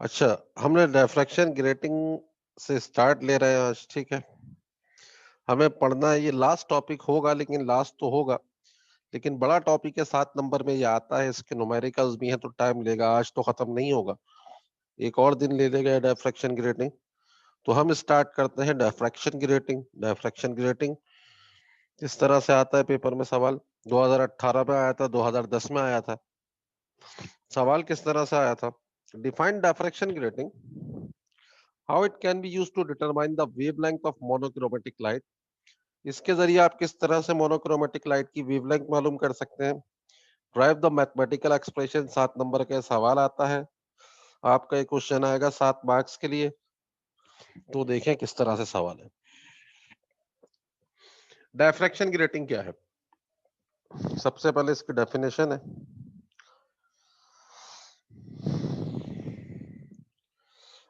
अच्छा, हमने diffraction grating से स्टार्ट ले रहे हैं आज, ठीक है। हमें पढ़ना है, ये लास्ट टॉपिक होगा, लेकिन लास्ट तो होगा, लेकिन बड़ा टॉपिक है। 7 नंबर में ये आता है, इसके न्यूमेरिकल्स भी हैं, तो टाइम लेगा, आज तो खत्म नहीं होगा, एक और दिन ले लेगा डायफ्रैक्शन ग्रेटिंग। तो हम स्टार्ट करते हैं डायफ्रैक्शन ग्रेटिंग। डायफ्रैक्शन ग्रेटिंग इस तरह से आता है पेपर में सवाल। 2018 में आया था, 2010 में आया था। सवाल किस तरह से आया था? Define diffraction grating, how it can be used to determine the wavelength of monochromatic light. इसके जरिए आप किस तरह से मोनोक्रोमेटिक लाइट की वेवलेंथ मालूम कर सकते हैं। Drive the mathematical expression, 7 number का सवाल आता है। आपका एक क्वेश्चन आएगा 7 मार्क्स के लिए। तो देखें किस तरह से सवाल है। डायफ्रैक्शन ग्रेटिंग क्या है? सबसे पहले इसकी डेफिनेशन है।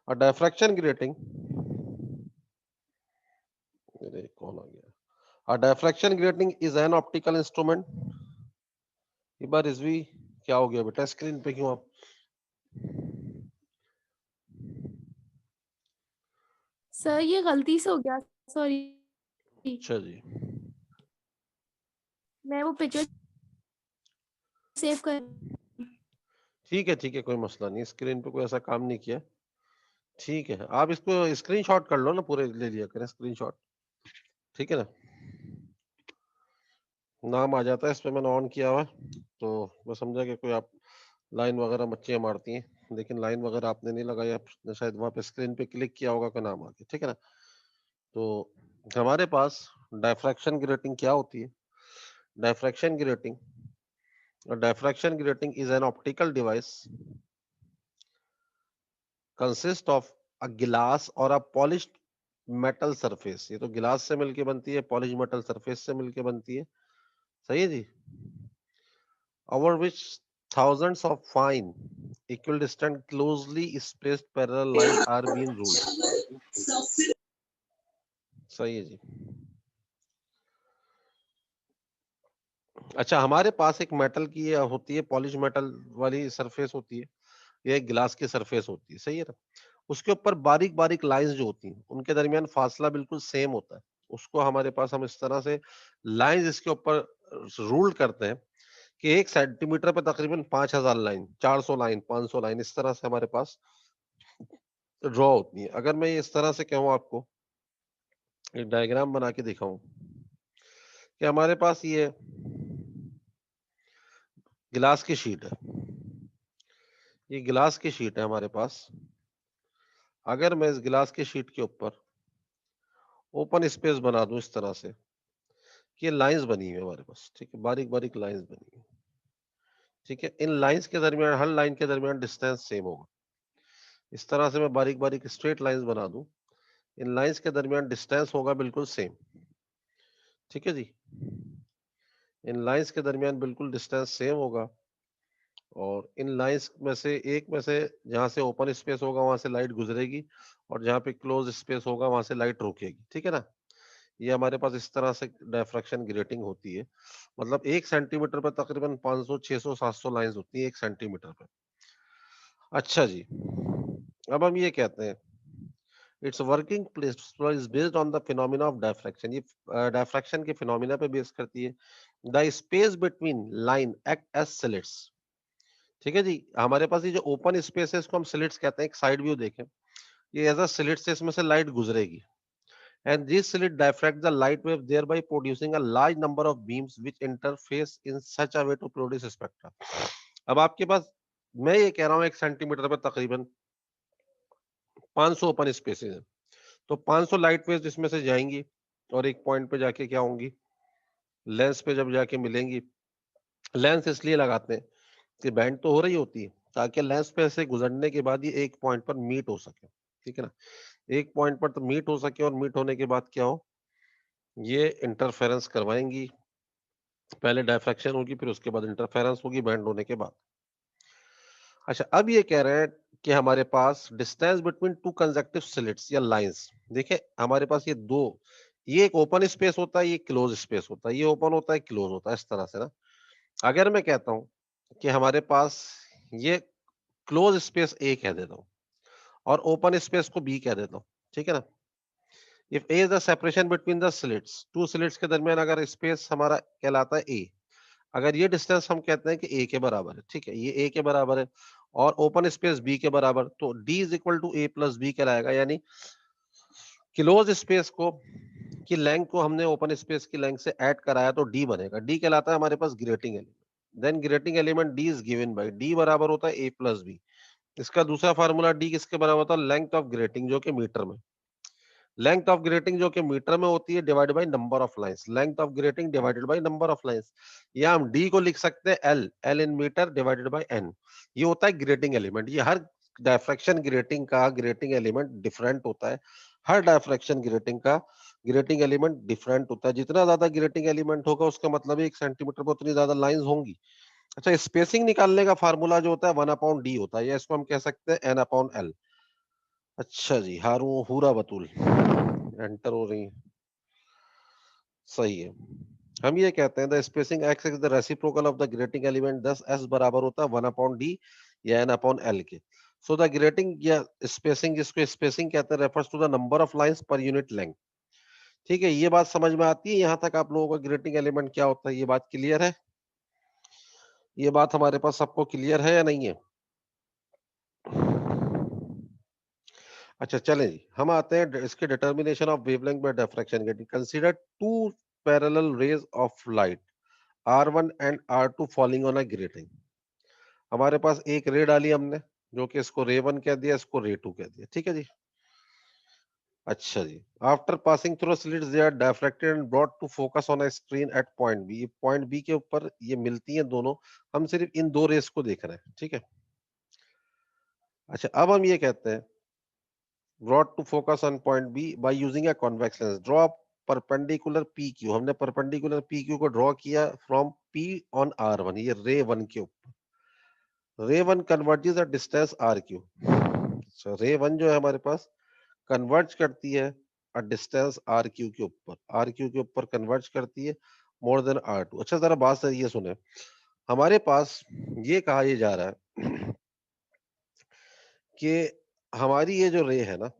डायफ्रैक्शन ग्रेटिंग, कौन आ गया? A diffraction grating is an optical instrument। एक बार रिजवी, क्या हो गया बेटा? स्क्रीन पे क्यों आप? सर ये गलती से हो गया, सॉरी। अच्छा जी, मैं वो पिक्चर सेव कर। ठीक है, कोई मसला नहीं, स्क्रीन पे कोई ऐसा काम नहीं किया। ठीक है, आप इसको स्क्रीनशॉट कर लो ना, पूरे ले लिया करें स्क्रीनशॉट, ठीक है ना। नाम आ जाता है इस पे, मैंने ऑन किया हुआ है, तो मैं समझा कि कोई आप लाइन वगैरह बच्चियां मारती हैं, लेकिन लाइन वगैरह आपने नहीं लगाई, आपने शायद वहां पे स्क्रीन पे क्लिक किया होगा का नाम आ गया, ठीक है ना। तो हमारे पास डायफ्रैक्शन ग्रेटिंग क्या होती है? Diffraction grating, a diffraction grating is an optical device consist of a glass or a polished metal surface। ये तो गिलास से मिलके बनती है, पॉलिश मेटल सरफेस से मिलके बनती है, सही है जी। over which thousands of fine equidistant closely spaced parallel line are being ruled। सही है जी। अच्छा, हमारे पास एक मेटल की ये होती है, पॉलिश मेटल वाली सरफेस होती है, ये एक गिलास की सरफेस होती है, सही है ना। उसके ऊपर बारीक बारीक लाइंस जो होती हैं, उनके दरमियान फासला बिल्कुल सेम होता है। उसको हमारे पास हम इस तरह से लाइंस इसके ऊपर रूल करते हैं कि 1 सेंटीमीटर पे तकरीबन 5,000 लाइन, 400 लाइन, 500 लाइन, इस तरह से हमारे पास ड्रॉ होती है। अगर मैं ये इस तरह से कहूँ आपको, एक डायग्राम बना के दिखाऊं कि हमारे पास ये गिलास की शीट है, ये गिलास की शीट है हमारे पास। अगर मैं इस गिलास की शीट के ऊपर ओपन स्पेस बना दूं इस तरह से, ये लाइंस बनी हुई है हमारे पास, ठीक है, बारीक बारीक लाइंस बनी है, ठीक है। इन लाइंस के दरमियान, हर लाइन के दरमियान डिस्टेंस सेम होगा। इस तरह से मैं बारीक बारीक स्ट्रेट लाइंस बना दूं, इन लाइंस के दरमियान डिस्टेंस होगा बिल्कुल सेम, ठीक है जी। इन लाइंस के दरमियान बिल्कुल डिस्टेंस सेम होगा, और इन लाइंस में से एक में से, जहां से ओपन स्पेस होगा वहां से लाइट गुजरेगी, और जहां पे क्लोज स्पेस होगा वहां से लाइट रुकेगी, ठीक है ना। ये हमारे पास इस तरह से डायफ्रैक्शन ग्रेटिंग होती है। मतलब 1 सेंटीमीटर पर तकरीबन 500, 600, 700 लाइंस होती है 1 सेंटीमीटर पे। अच्छा जी, अब हम ये कहते हैं it's working principle is based on the phenomena of diffraction. ये डायफ्रैक्शन के फिनोमिना पे बेस करती है। The space between line act as slits, ठीक है जी। हमारे पास ये जो ओपन स्पेस है इसको हम स्लिट्स कहते हैं। एक साइड व्यू देखें, ये एज अ स्लिट से इसमें से लाइट गुजरेगी, and this slit diffracts the light wave, thereby producing a large number of beams which interface in such a way to produce spectra। अब आपके पास, मैं ये कह रहा हूँ 1 सेंटीमीटर पे तकरीबन 500 ओपन स्पेसेस हैं, तो 500 लाइट वेव्स इसमें से जाएंगी, और एक पॉइंट पे जाके क्या होंगी, लेंस पे जब जाके मिलेंगी। लेंस इसलिए लगाते हैं कि बैंड तो हो रही होती है, ताकि लेंस पे से गुजरने के बाद ये एक पॉइंट पर मीट हो सके, ठीक है ना। एक पॉइंट पर तो मीट हो सके, और मीट होने के बाद क्या हो, ये इंटरफेरेंस करवाएंगी। पहले डायफ्रैक्शन होगी, फिर उसके बाद इंटरफेरेंस होगी बैंड होने के बाद। अच्छा, अब ये कह रहे हैं कि हमारे पास distance between two consecutive slits या लाइंस। देखिए हमारे पास ये दो, ये एक ओपन स्पेस होता है, ये क्लोज स्पेस होता है, ये ओपन होता है, क्लोज होता है, इस तरह से ना। अगर मैं कहता हूं कि हमारे पास ये क्लोज स्पेस एक है, देता हूं, और ओपन स्पेस को बी कह देता हूँ, ठीक है ना। If A is the separation between the slits, two slits के दरमियान अगर स्पेस हमारा कहलाता है ए, अगर ये डिस्टेंस हम कहते हैं कि ए के बराबर है, ठीक है, ये ए के बराबर है और ओपन स्पेस बी के बराबर, तो D is equal to A plus B कहलाएगा। यानी क्लोज स्पेस को की लेंथ को हमने ओपन स्पेस की लेंथ से ऐड कराया तो डी बनेगा। डी कहलाता है हमारे पास grating element. Then grating element D is given by D बराबर होता है ए प्लस बी। इसका दूसरा फार्मूला डी किसके बराबर होता है, लेंथ ऑफ ग्रेटिंग जो कि मीटर में, लेंथ ऑफ ग्रेटिंग जो कि मीटर में होती है divide by number of lines, length of grating divided by number of lines. या हम डी को लिख सकते हैं l, l in metre divided by n. ये होता है ग्रेटिंग एलिमेंट। ये हर डायफ्रैक्शन ग्रेटिंग का ग्रेटिंग एलिमेंट डिफरेंट होता है। हर डायफ्रैक्शन ग्रेटिंग का ग्रेटिंग एलिमेंट डिफरेंट होता है। जितना ज्यादा ग्रेटिंग एलिमेंट होगा उसका मतलब 1 सेंटीमीटर पर उतनी ज्यादा लाइंस होंगी। अच्छा, स्पेसिंग निकालने का फार्मूला जो होता है 1/d होता है, या इसको हम कह सकते हैं n/l। अच्छा जी, हारू हूरा बतूल एंटर हो रही है, सही है। हम ये कहते हैं the spacing x is the reciprocal of the grating element, thus s बराबर होता है 1/d या n/l के। सो द ग्रेटिंग या स्पेसिंग, जिसको स्पेसिंग कहते हैं, refers to the number of lines per unit length. ठीक है, ये बात समझ में आती है यहाँ तक आप लोगों का ग्रेटिंग एलिमेंट क्या होता है, ये बात क्लियर है? ये बात हमारे पास सबको क्लियर है या नहीं है? अच्छा चलें जी, हम आते हैं इसके determination of wavelength by diffraction grating. Consider two parallel rays of light R1 and R2 falling on a grating. हमारे पास एक रे डाली हमने, जो कि इसको रे 1 कह दिया, इसको रे 2 कह दिया, ठीक है जी। अच्छा जी, after passing through slits they are diffracted and brought to focus on a screen at point B. Point B के ऊपर ये मिलती हैं दोनों। हम सिर्फ इन दो रेस को देख रहे हैं, ठीक है। अच्छा, अब हम ये कहते हैं brought to focus on point B by using a convex lens. Draw perpendicular PQ. हमने perpendicular PQ को ड्रॉ किया from P on R1, ये रे 1 के ऊपर। रे 1 कन्वर्जेस अ डिस्टेंस RQ। रे 1 जो है हमारे पास कन्वर्ज करती है अ डिस्टेंस RQ के ऊपर, RQ के ऊपर कन्वर्ज करती है मोर देन R2। अच्छा जरा बात से ये सुने, हमारे पास ये कहा ये जा रहा है कि हमारी ये जो रे है ना,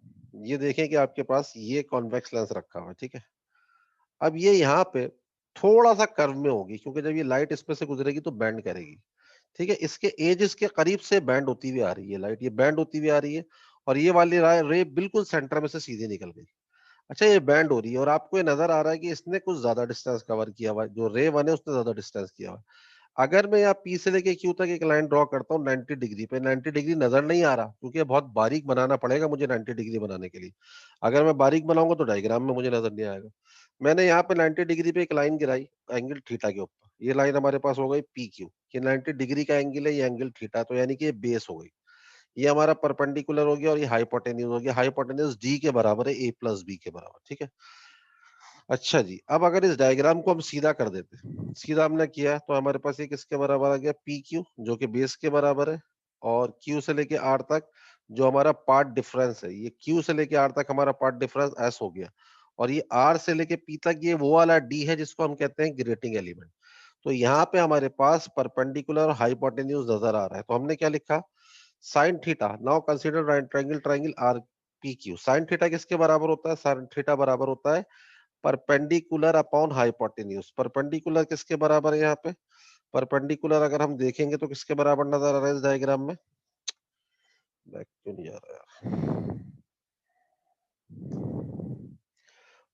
ये देखें कि आपके पास ये कॉन्वेक्स लेंस रखा हुआ है, ठीक है। अब ये यहाँ पे थोड़ा सा कर्व में होगी, क्योंकि जब ये लाइट इस पे से गुजरेगी तो बैंड करेगी, ठीक है। इसके एजेस के करीब से बैंड होती हुई आ रही है लाइट, ये बैंड होती हुई आ रही है, और ये वाली रे बिल्कुल सेंटर में से सीधे निकल गई। अच्छा, ये बैंड हो रही है और आपको ये नजर आ रहा है कि इसने कुछ ज्यादा डिस्टेंस कवर किया हुआ है, जो रे 1 है उसने ज्यादा डिस्टेंस किया हुआ है। अगर मैं यहाँ पी से लेके क्यू तक एक लाइन ड्रॉ करता हूँ 90 डिग्री पे, 90 डिग्री नजर नहीं आ रहा, क्योंकि ये बहुत बारीक बनाना पड़ेगा मुझे 90 डिग्री बनाने के लिए। अगर मैं बारीक बनाऊंगा तो डायग्राम में मुझे नजर नहीं आएगा। मैंने यहाँ पे 90 डिग्री पे एक लाइन गिराई एंगल थीटा के ऊपर, ये लाइन हमारे पास हो गई पी क्यू। ये 90 डिग्री का एंगल है, ये एंगल थीटा, तो यानी कि ये बेस हो गई। ये हमारा परपेंडिकुलर हो गया और ये हाइपोटेन्यूज हो गया। हाइपोटेन्यूज डी के बराबर है, ए प्लस बी के बराबर, ठीक है। अच्छा जी, अब अगर इस डायग्राम को हम सीधा कर देते, सीधा हमने किया तो हमारे पास ये किसके बराबर आ गया, पी क्यू, जो कि बेस के बराबर है। और क्यू से लेके आर तक जो हमारा पार्ट डिफरेंस है, ये क्यू से लेके आर तक हमारा पार्ट डिफरेंस एस हो गया। और ये आर से लेके पी तक ये वो वाला डी है जिसको हम कहते हैं ग्रेटिंग एलिमेंट। तो यहाँ पे हमारे पास परपेंडिकुलर हाइपोटेन्यूज नजर आ रहा है, तो हमने क्या लिखा, sine theta. Now consider right triangle, triangle R P Q. Sine theta किसके बराबर होता है, साइन थीटा बराबर होता है परपेंडिकुलर अपॉन हाइपोटेन्यूज। परपेंडिकुलर किसके बराबर है यहाँ पे, परपेंडिकुलर अगर हम देखेंगे तो किसके बराबर नजर आ रहा है इस डायग्राम में, बैक क्यों नहीं आ रहा यार।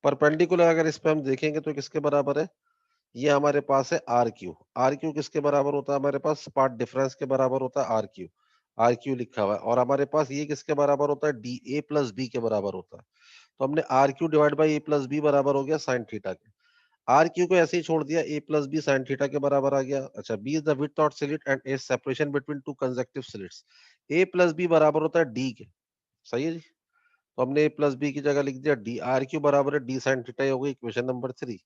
परपेंडिकुलर अगर इस पे हम देखेंगे तो किसके बराबर है, ये हमारे पास है आर क्यू। आर क्यू किसके बराबर होता है, हमारे पास पार्ट डिफरेंस के बराबर होता है आर क्यू। आर क्यू लिखा हुआ है, और हमारे पास ये किसके बराबर होता है, डी, ए प्लस बी के बराबर होता है। तो हमने R Q divide by a plus b बराबर हो गया साइन थीटा के। आर क्यू को ऐसे ही छोड़ दिया, a plus b sine theta के बराबर आ गया। अच्छा, b is the width of slit and a separation between two consecutive slits. A plus b बराबर होता है डी के, सही है जी। तो हमने ए प्लस बी की जगह लिख दिया डी। आर क्यू बराबर है डी साइन थीटा, हो गई equation number 3।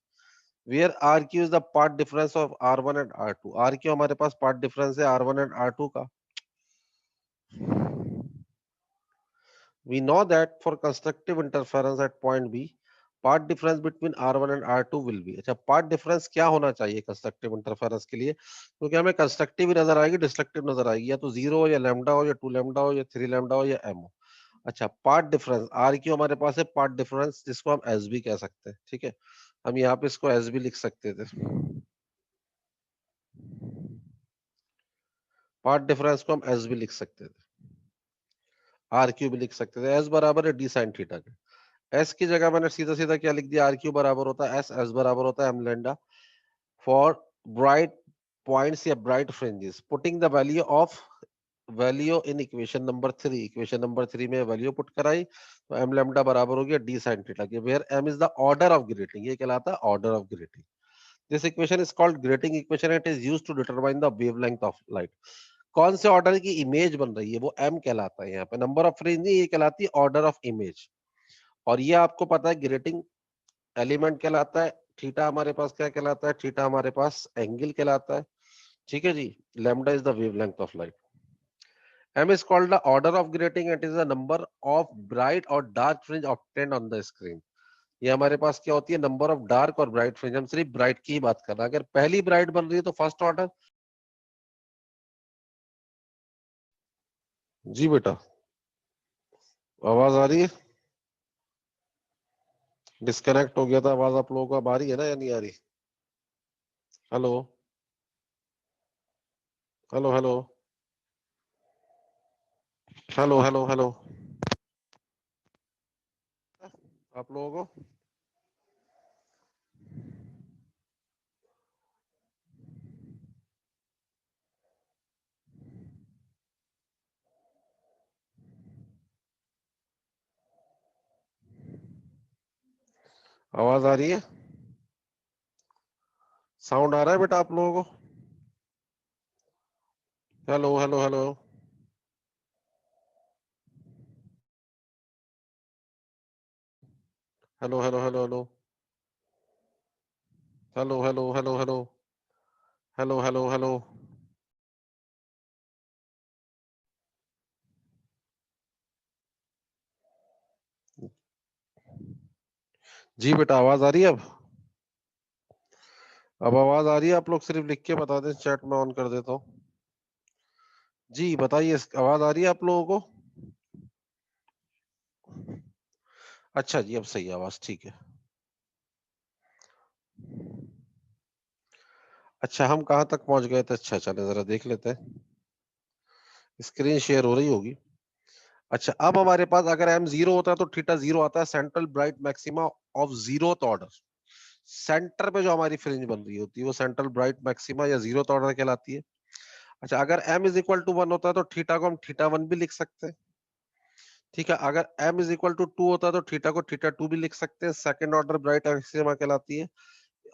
Where R Q is the path difference of R one and R two. R Q हमारे पास पार्ट डिफरेंस है R one and R two का। We know that for constructive interference at point B, path difference between R1 and R2 will be. अच्छा, path difference क्या होना चाहिए constructive interference के लिए, क्योंकि हमें कंस्ट्रक्टिव ही नजर आएगी, डिस्ट्रक्टिव नजर आएगी, या तो 0 हो या लैम्डा हो या 2 लैम्डा हो या 3 लैम्डा हो या m हो। अच्छा, पार्ट डिफरेंस आर क्यू हमारे पास है, पार्ट डिफरेंस जिसको हम एस भी कह सकते हैं, ठीक है। हम यहाँ पे इसको एस भी लिख सकते थे, पार्ट डिफरेंस को हम एस भी लिख सकते थे, आर क्यू भी लिख सकते थे। एस बराबर है डी साइन थीटा के। एस की जगह मैंने सीधा सीधा क्या लिख दिया, आर क्यू बराबर होता है एस, एस बराबर होता है M lambda for bright points या bright fringes, putting the value in equation number 3। Equation number 3 में वैल्यू पुट कराई तो एम लैम्डा बराबर हो गया डी साइन थीटा के, where m is the order of grating, ये कहलाता है order of grating. This equation is called grating equation, it is used to determine the wavelength of light. कौन से ऑर्डर की इमेज बन रही है वो एम कहलाता है, यहाँ पे नंबर ऑफ फ्रिंज नहीं, ये कहलाती है ऑर्डर ऑफ इमेज। और ये आपको पता है ग्रेटिंग एलिमेंट कहलाता है, थीटा हमारे पास क्या कहलाता है, थीटा हमारे पास एंगल कहलाता है, ठीक है जी। Lambda is the wavelength of light. M is called the order of grating. It is the number of bright or dark fringe obtained on the screen. ये हमारे पास क्या होती है, नंबर ऑफ डार्क और ब्राइट फ्रिंज। हम सिर्फ bright की ही बात कर रहे हैं। अगर पहली ब्राइट बन रही है तो फर्स्ट ऑर्डर। जी बेटा, आवाज आ रही है? डिस्कनेक्ट हो गया था आवाज आप लोगों को, अब आ रही है ना या नहीं आ रही? Hello hello hello hello hello hello, आप लोगों को आवाज आ रही है? साउंड आ रहा है बेटा आप लोगों को? Hello hello hello hello hello hello hello hello hello hello hello hello hello hello. जी बेटा, आवाज आ रही है अब आवाज आ रही है? आप लोग सिर्फ लिख के बता दें, चैट में ऑन कर देता हूँ। जी बताइए, आवाज आ रही है आप लोगों को? अच्छा जी, अब सही है आवाज, ठीक है। अच्छा, हम कहाँ तक पहुंच गए थे? अच्छा चले जरा देख लेते हैं, स्क्रीन शेयर हो रही होगी। अच्छा, अब हमारे पास अगर m जीरो होता है तो थीटा जीरो आता है, central bright maxima of zeroth order. Centre पे जो हमारी फ्रिंज बन रही होती है वो सेंट्रल ब्राइट मैक्सिमा या जीरोथ ऑर्डर कहलाती है। अच्छा, अगर m इज इक्वल टू 1 होता है तो थीटा को हम थीटा 1 भी लिख सकते हैं, ठीक है। अगर m इज इक्वल टू 2 होता है तो थीटा को थीटा 2 भी लिख सकते हैं। सेकंड ऑर्डर ब्राइट मैक्सिमा कहलाती है।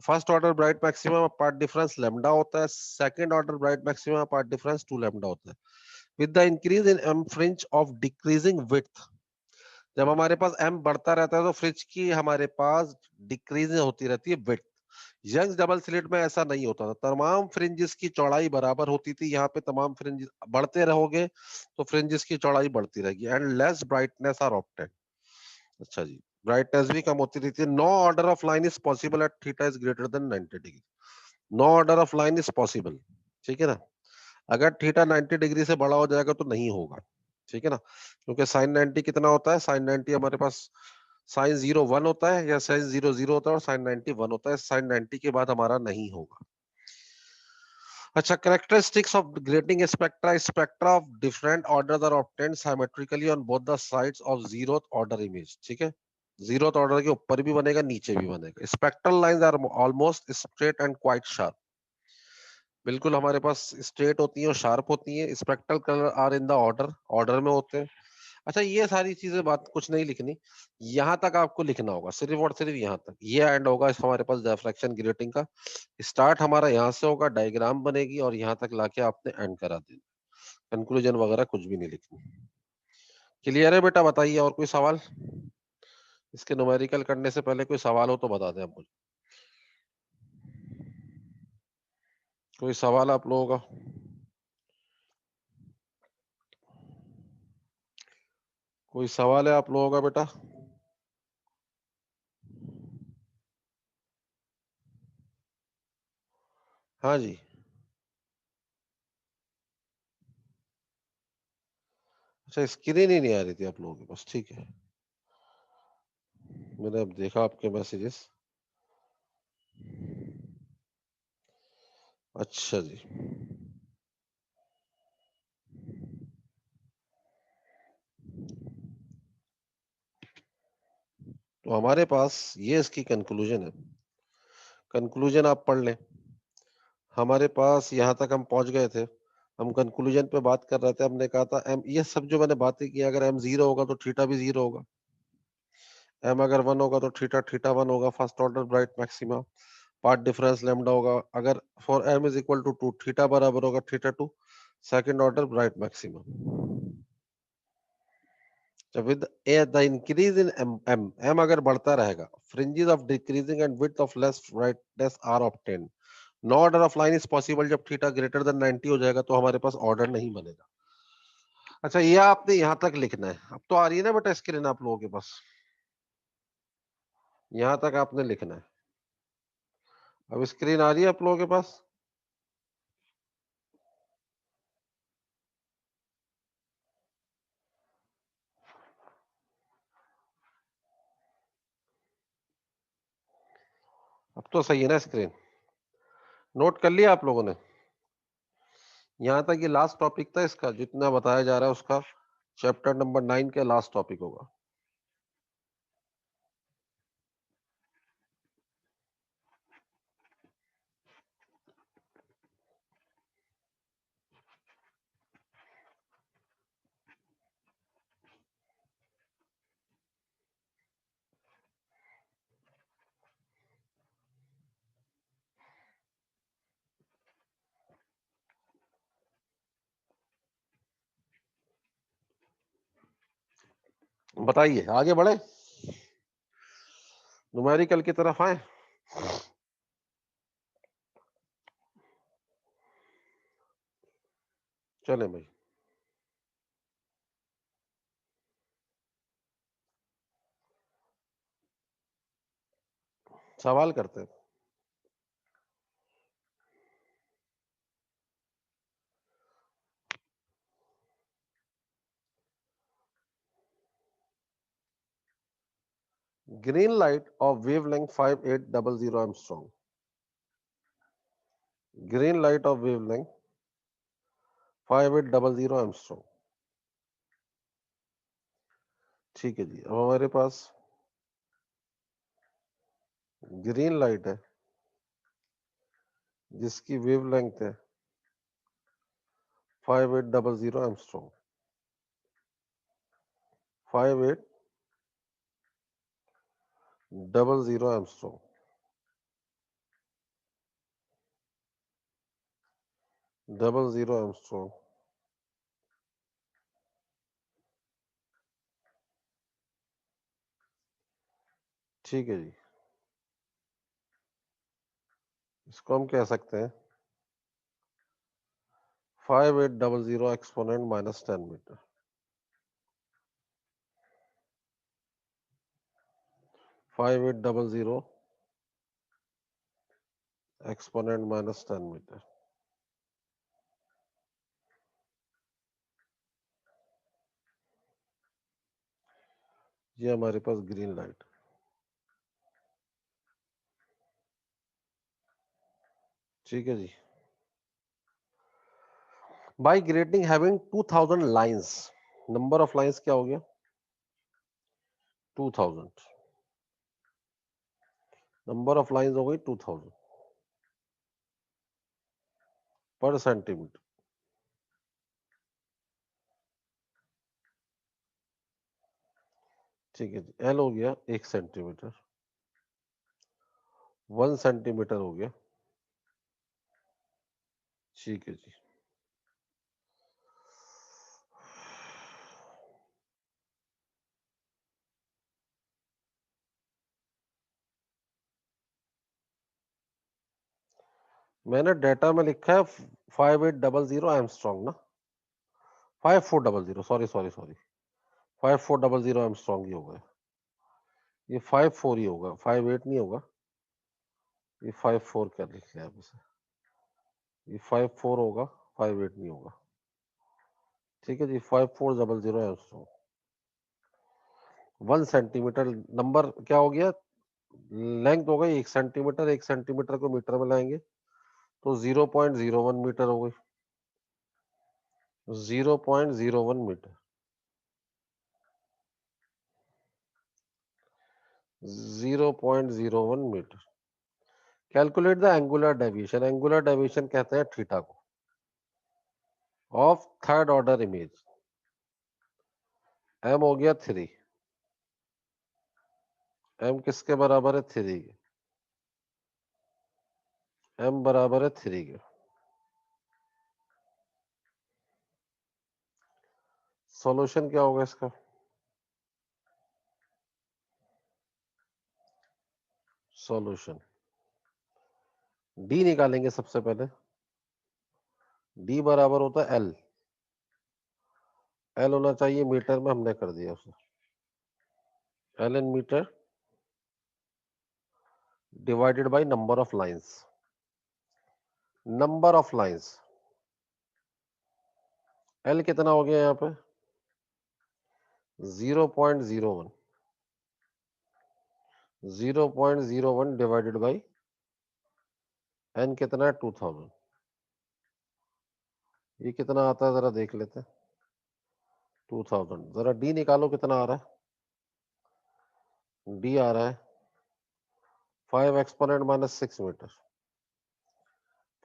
First order bright maxima path difference lambda होता है, second order bright maxima path difference 2 lambda होता है। With the increase in m fringe of decreasing width, जब हमारे पास m बढ़ता रहता है तो फ्रिंज की हमारे पास डिक्रीज होती रहती है विड्थ। यंग डबल स्लिट में ऐसा नहीं होता था, तमाम फ्रिंजेस की चौड़ाई बराबर होती थी। यहाँ पे तमाम फ्रिंज बढ़ते रहोगे तो फ्रिंजेस की चौड़ाई बढ़ती रहेगी, and less brightness are obtained. अच्छा जी, ब्राइटनेस भी कम होती रहती है। No order of line is possible at theta is greater than 90 degree. No order of line is possible, ठीक है ना। अगर थीटा 90 डिग्री से बड़ा हो जाएगा तो नहीं होगा, ठीक है ना, क्योंकि साइन 90 कितना होता है, साइन 90 हमारे पास साइन 0 1 होता है, या साइन 0 0 होता है, और साइन 90 1 होता है। साइन 90 के बाद हमारा नहीं होगा। अच्छा, characteristics of grating spectra, spectra of different orders are obtained symmetrically on both the sides of zeroth order image, ठीक है। जीरोथ ऑर्डर के ऊपर भी बनेगा, नीचे भी बनेगा। Spectral lines are almost straight and quite sharp, बिल्कुल हमारे पास स्ट्रेट होती है और शार्प होती है। Spectral colour are in the order, order में होते हैं। अच्छा, ये सारी चीजें बात कुछ नहीं लिखनी, यहाँ तक आपको लिखना होगा, सिर्फ और सिर्फ यहाँ तक। ये एंड होगा इस हमारे पास डिफ्रैक्शन ग्रेटिंग का। स्टार्ट हमारा यहाँ से होगा, डायग्राम बनेगी और यहाँ तक लाके आपने एंड करा देना। कंक्लूजन वगैरह कुछ भी नहीं लिखनी। क्लियर है बेटा? बताइए, और कोई सवाल? इसके न्यूमेरिकल करने से पहले कोई सवाल हो तो बता दें आप मुझे। कोई सवाल आप लोगों का? कोई सवाल है आप लोगों का बेटा? हाँ जी। अच्छा, स्क्रीन ही नहीं आ रही थी आप लोगों के पास, ठीक है। मैंने अब देखा आपके मैसेजेस। अच्छा जी, तो हमारे पास ये इसकी कंक्लूजन है। कंक्लूजन आप पढ़ लें। हमारे पास यहाँ तक हम पहुंच गए थे। हम कंक्लूजन पे बात कर रहे थे। हमने कहा था एम, ये सब जो मैंने बातें की, अगर एम 0 होगा तो थीटा भी 0 होगा। एम अगर 1 होगा तो थीटा थीटा 1 होगा, first order bright maxima. Path difference lambda होगा। अगर for M is equal to 2, theta बराबर होगा theta 2, second order bright maxima. With the increase in M अगर बढ़ता रहेगा, fringes of decreasing and width of less brightness are obtained. No order of line is possible. जब theta greater than 90 हो जाएगा तो हमारे पास ऑर्डर नहीं बनेगा। अच्छा, ये आपने यहां तक लिखना है। अब तो आ रही है ना बेटा स्क्रीन आप लोगों के पास? यहां तक आपने लिखना है। अब स्क्रीन आ रही है आप लोगों के पास? अब तो सही है ना स्क्रीन? नोट कर लिया आप लोगों ने? यहां तक ये लास्ट टॉपिक था इसका, जितना बताया जा रहा है उसका चैप्टर नंबर 9 के लास्ट टॉपिक होगा। बताइए, आगे बढ़े, न्यूमेरिकल की तरफ आए। चले भाई, सवाल करते हैं। Green light of wavelength 5800 angstrom. Green light of wavelength 5800 angstrom. ठीक है जी। अब हमारे पास ग्रीन लाइट है जिसकी वेवलेंथ है 5800 angstrom. 5800 angstrom. Double zero angstrom. ठीक है जी। इसको हम कह सकते हैं 5800 एक्सपोनेंट -10 मीटर। 5800 exponent -10 metre. ये हमारे पास ग्रीन लाइट। ठीक है जी। By grating having 2000 lines, number of lines क्या हो गया? 2000। नंबर ऑफ लाइंस हो गई 2000 पर सेंटीमीटर। ठीक है जी। एल हो गया 1 सेंटीमीटर। 1 सेंटीमीटर हो गया। ठीक है जी। मैंने डेटा में लिखा है 5800 एमस्ट्रॉन्ग ना, 5400, सॉरी सॉरी सॉरी, 5400 एमस्ट्रॉन्ग ही होगा। ये 54 ही होगा, 58 नहीं होगा। ये 54 कर लिख लिया आप इसे। ये 54 होगा, 58 नहीं होगा। ठीक है जी, 5400 एंगस्ट्रॉम। 1 सेंटीमीटर नंबर क्या हो गया, लेंथ हो गई 1 सेंटीमीटर, 1 सेंटीमीटर को मीटर में लाएंगे तो 0.01 मीटर हो गई, 0.01 metre, 0.01 metre. Calculate the angular deviation, angular deviation कहते हैं थीटा को, of third order image. M हो गया 3, एम किसके बराबर है 3 के, एम बराबर है 3 के। सॉल्यूशन क्या होगा इसका, सॉल्यूशन डी निकालेंगे सबसे पहले। डी बराबर होता है एल, एल होना चाहिए मीटर में, हमने कर दिया उसे, L in metre divided by number of lines, number of lines. L कितना हो गया यहाँ पे 0.01, 0.01 डिवाइडेड बाय एन कितना है 2000। ये कितना आता है जरा देख लेते हैं, 2000। जरा डी निकालो कितना आ रहा है, डी आ रहा है 5 exponent minus 6 metre,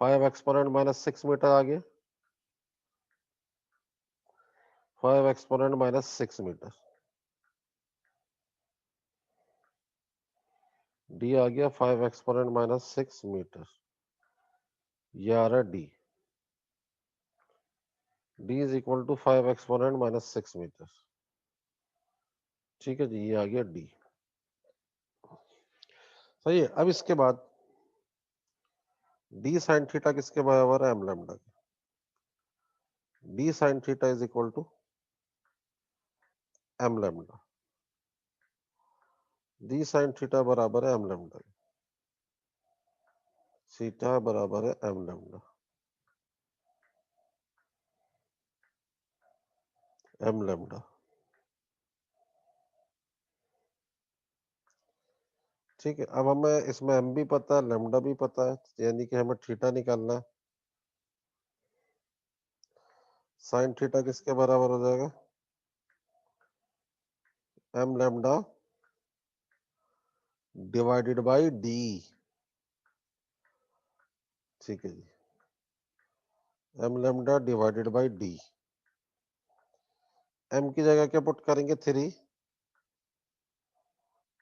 5 exponent minus 6 metre आ गया, 5 एक्सपोनेंट माइनस 6 मीटर। डी आ गया 5 एक्सपोनेंट माइनस 6 मीटर, ये आ रहा है D, D is equal to 5 exponent minus 6 metre. ठीक है जी, ये आ गया डी। सही है। अब इसके बाद डी साइन थीटा किसके बराबर है, एम लैम्डा के। D sine theta is equal to M lambda, D sine theta बराबर है एम लैम्डा, थीटा बराबर है एम लैम्डा, एम लैम्डा। ठीक है, अब हमें इसमें एम भी पता है, लैम्डा भी पता है, यानी कि हमें थीटा निकालना है। साइन थीटा किसके बराबर हो जाएगा, M lambda divided by D. ठीक है जी, M lambda divided by D. M की जगह क्या पुट करेंगे 3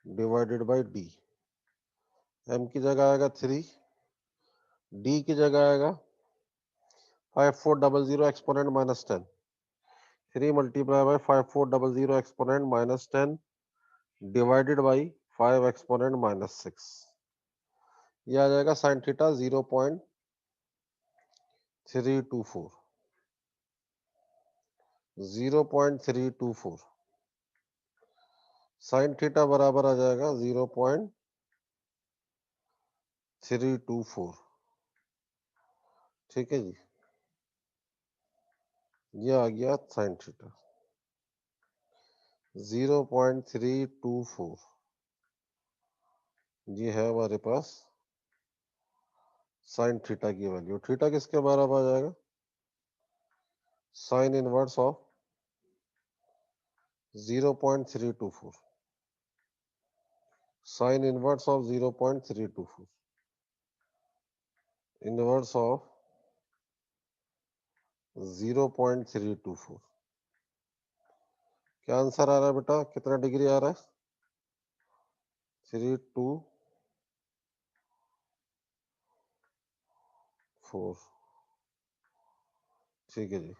डिवाइडेड बाय डी, एम की जगह आएगा 3, डी की जगह आएगा 5400 exponent minus 10, 3 multiply by 5400 exponent minus 10 divided by 5 exponent minus 6। ये आ जाएगा साइन थीटा 0.324, 0.324। साइन थीटा बराबर आ जाएगा 0.324। ठीक है जी, ये आ गया साइन थीटा 0.324। ये है हमारे पास साइन थीटा की वैल्यू। थीटा किसके बराबर आ जाएगा, sine inverse of 0.324, sine inverse of 0.324, inverse of 0.324। क्या आंसर आ रहा है बेटा, कितना डिग्री आ रहा है 324। ठीक है जी,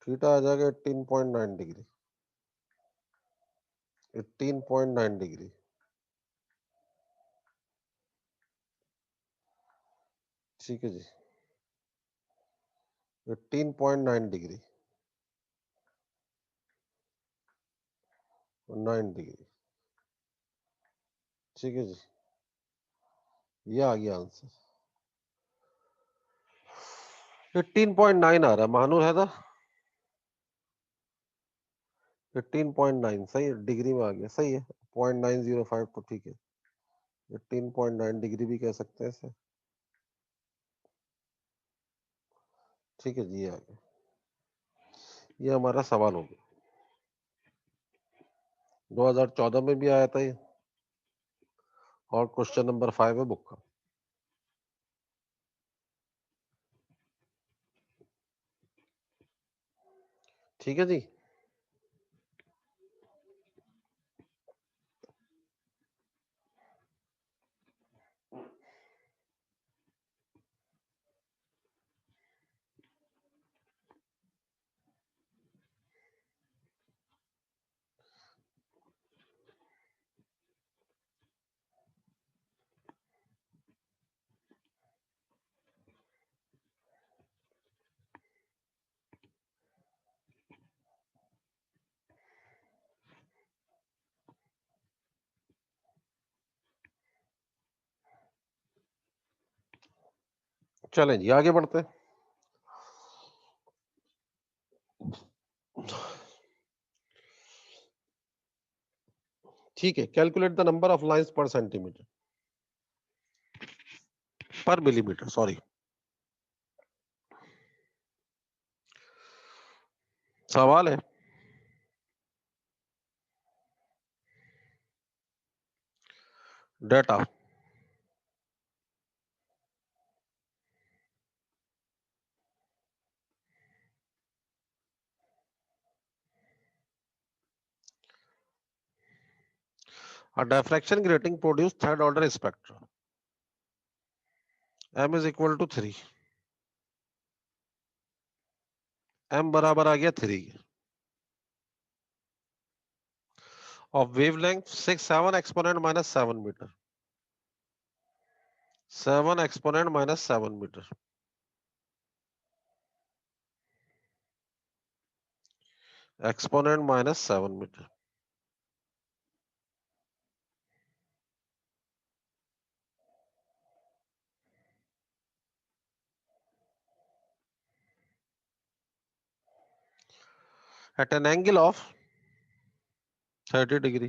थीटा आ जाएगा 18.9 डिग्री, 18.9 डिग्री। ठीक है जी, 18.9 डिग्री, 9 डिग्री। ठीक है जी, ये आ गया आंसर। 18.9 आ रहा है, महानूर है था 18.9 सही है, डिग्री में आ गया, सही है। 0.905 तो ठीक है, 18.9 डिग्री भी कह सकते हैं इसे। ठीक है जी, आ गया। ये हमारा सवाल हो गया, 2014 में भी आया था ये, और क्वेश्चन नंबर 5 है बुक का। ठीक है जी। चलें जी, आगे बढ़ते हैं। ठीक है, calculate the number of lines पर सेंटीमीटर, पर मिलीमीटर, सॉरी। सवाल है, data a diffraction grating produce third order spectra, m is equal to 3, m बराबर आ गया 3 of wavelength 7 exponent minus 7 metre, 7 exponent minus 7 metre, exponent minus 7 metre. at an angle of 30 degree,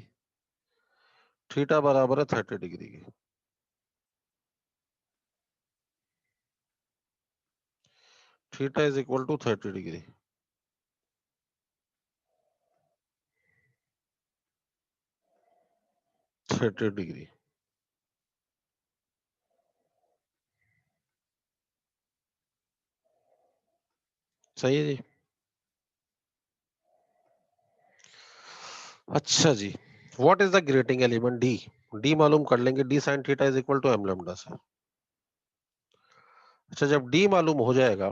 theta बराबर है 30 degree की। Theta is equal to 30 degree, 30 degree. सही है जी। अच्छा जी, what is the grating element D, D मालूम कर लेंगे, D sine theta is equal to M lambda से। अच्छा, जब डी मालूम हो जाएगा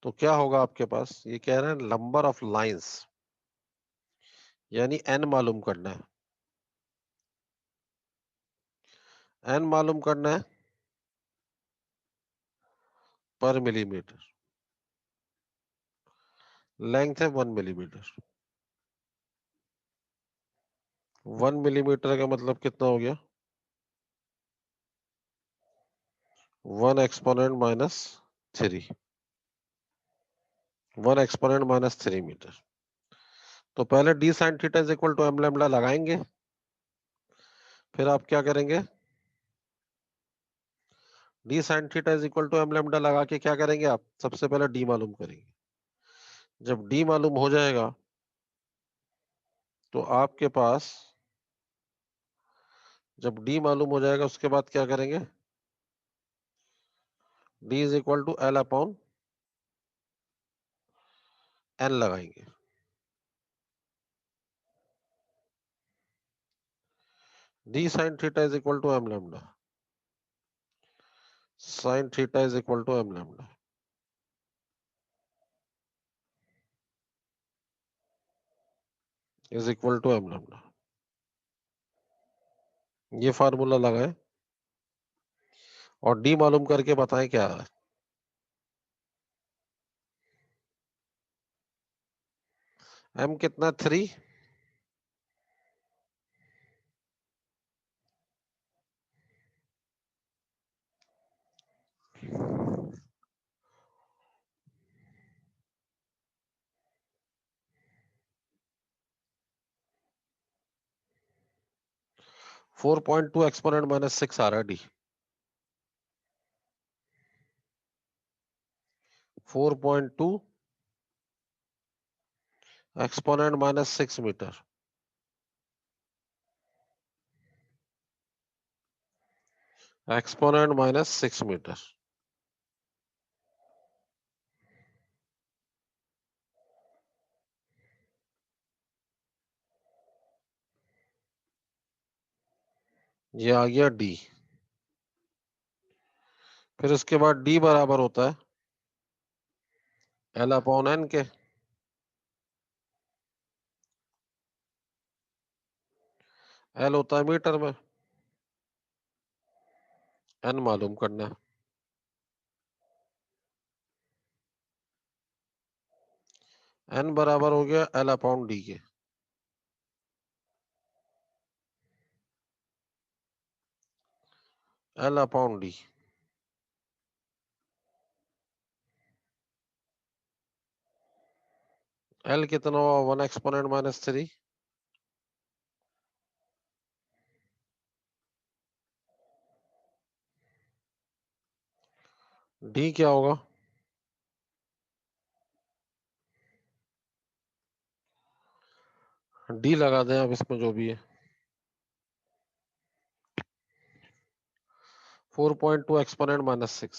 तो क्या होगा आपके पास, ये कह रहे हैं नंबर ऑफ लाइंस, यानी एन मालूम करना है, एन मालूम करना है पर मिलीमीटर, लेंथ है 1 मिलीमीटर। 1 मिलीमीटर का मतलब कितना हो गया, 1 exponent minus 3, 1 exponent minus 3 metre. तो पहले D sine theta is equal to M lambda लगाएंगे, फिर आप क्या करेंगे, D sine theta is equal to M lambda लगा के क्या करेंगे, आप सबसे पहले डी मालूम करेंगे। जब डी मालूम हो जाएगा तो आपके पास, जब डी मालूम हो जाएगा उसके बाद क्या करेंगे, D is equal to L upon N लगाएंगे। D sine theta is equal to M lambda, sine theta is equal to M lambda, is equal to M lambda. ये फार्मूला लगाए और डी मालूम करके बताएं क्या है। एम कितना, 3, 4.2 एक्सपोनेंट माइनस 6 आ रहा है D. 4.2 exponent minus 6 metre. Exponent minus 6 metre. ये आ गया डी। फिर उसके बाद डी बराबर होता है एल अपॉन एन के। एल होता है मीटर में, एन मालूम करना है। एन बराबर हो गया एल अपॉन डी के। L upon D. एल कितना हुआ 1 एक्सपोनेंट माइनस 3। डी क्या होगा? डी लगा दें अब इसमें जो भी है। 4.2 एक्सपोनेंट माइनस 6।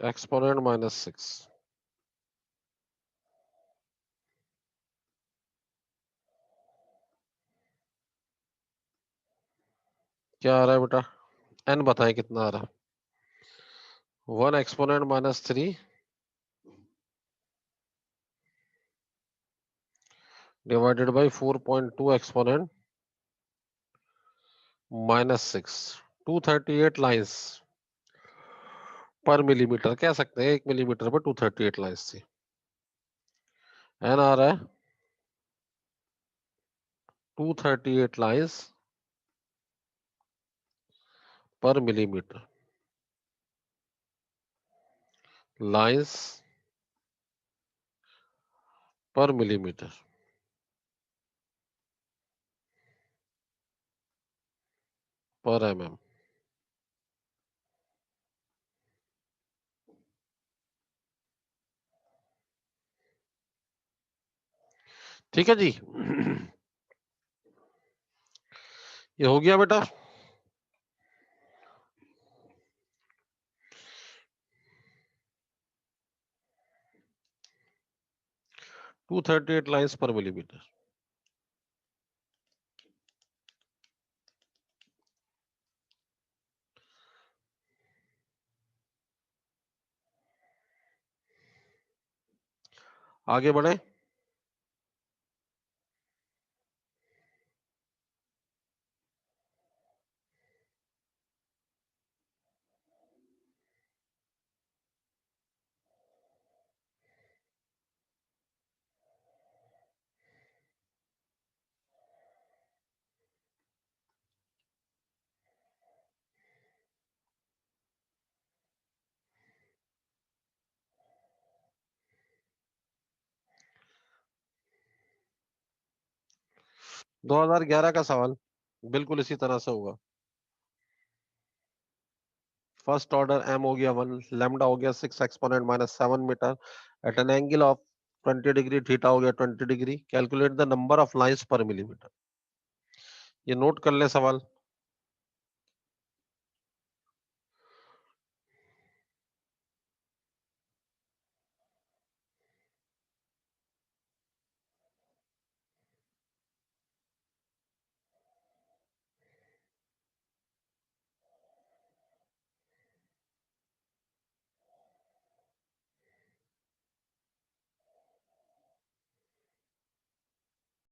Exponent minus 6। क्या आ रहा है बेटा? एन बताएं कितना आ रहा है? 1 exponent minus 3 divided by 4.2 exponent minus 6। 238 lines पर मिलीमीटर कह सकते हैं, 1 मिलीमीटर पर 238 लाइन्स थी। एन आ रहा है 238 लाइन्स पर मिलीमीटर। लाइन्स पर मिलीमीटर पर mm। ठीक है जी। ये हो गया बेटा। टू 38 लाइन्स पर मिलीमीटर। आगे बढ़े। दो 2011 का सवाल बिल्कुल इसी तरह से होगा। फर्स्ट ऑर्डर m हो गया 1, लैम्डा हो गया 6 exponent minus 7 metre at an angle of 20 degree, theta हो गया 20 degree. Calculate the number of lines per millimetre. ये नोट कर ले सवाल।